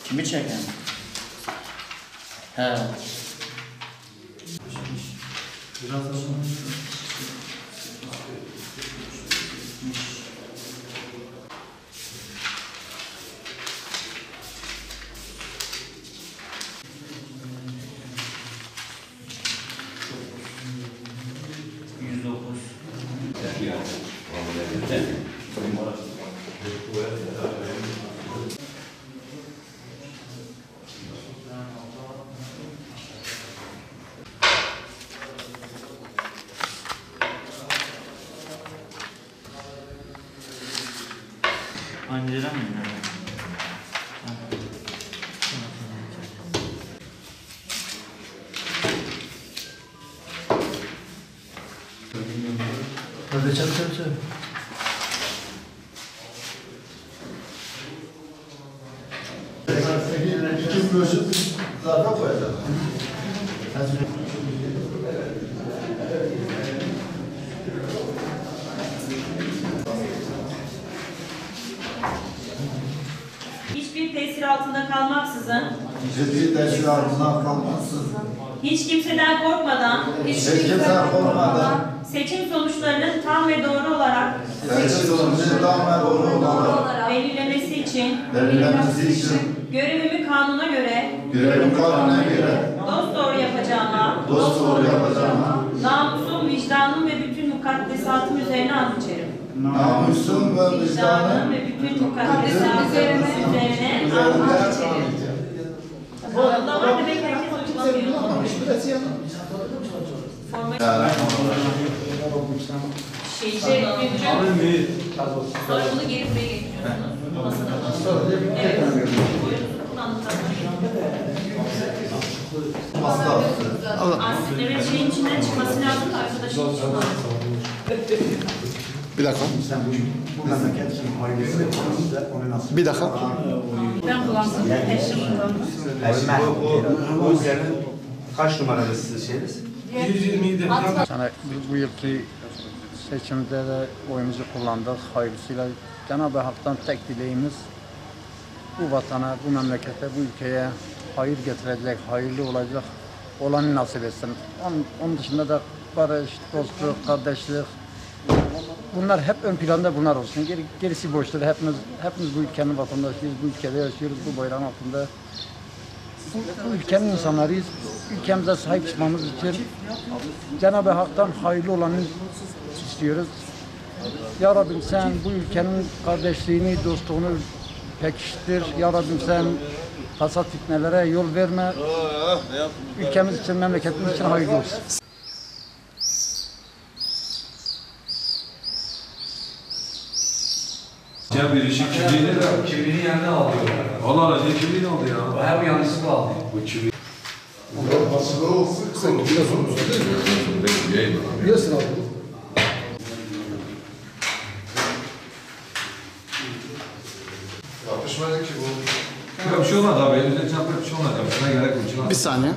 Kimi çeken? He. Biraz daha sonra. Ancera mı? Hadi çabuk. İki bölüşüp zarfa koyacağız. Hiçbir tesir altında kalmaksızın, Hiçbir tesir altından kalmaksızın, hiç kimseden korkmadan, seçim sonuçlarının tam ve doğru olarak belirlemesi için görevimi kanuna göre dosdoğru yapacağıma, namusum, vicdanım ve bütün mukaddesatım üzerine ant içerim. Namusum ve vicdanım ve bütün mukaddesatım üzerine ant içerim. Allah var demek herkes uygulamıyor. Sonra bunu geri buraya getiriyorsunuz. Masada. Evet. Bunu anlatmak. Evet, şeyin içinden çıkması lazım da arkadaşın çıkmaz. Bir dakika. Bir dakika. Ben kullandım. Teşhir Bu senin kaç numaralı şeyiniz? 127. Yani bu yılki seçimde de oyumuzu kullandık. Hayırlısıyla Cenab-ı Hak'tan tek dileğimiz bu vatana, bu memlekete, bu ülkeye hayır getirecek, hayırlı olacak olanı nasip etsin. Onun dışında da barış, dostluk, kardeşlik, bunlar hep ön planda bunlar olsun. Gerisi boştur. Hepimiz bu ülkenin vatandaşıyız, bu ülkede yaşıyoruz, bu bayrağın altında. Bu ülkenin insanlarıyız. Ülkemize sahip çıkmamız için Cenab-ı Hak'tan hayırlı olanı istiyoruz. Ya Rabbim sen bu ülkenin kardeşliğini, dostluğunu pekiştir. Ya Rabbim sen fasat fitnelere yol verme. Ülkemiz için, memleketimiz için hayırlı olsun. Ya birisi Kimliğini yanına alıyor. Allah Allah ne kimliğini aldı ya? Her yanlışlıkla aldı. Bu kimliği. Yapışmadı ki bu. Ya bir şey olmadı abi. Elimizden çarpıp bir şey olmadı. Buna gerek yok. Bir saniye.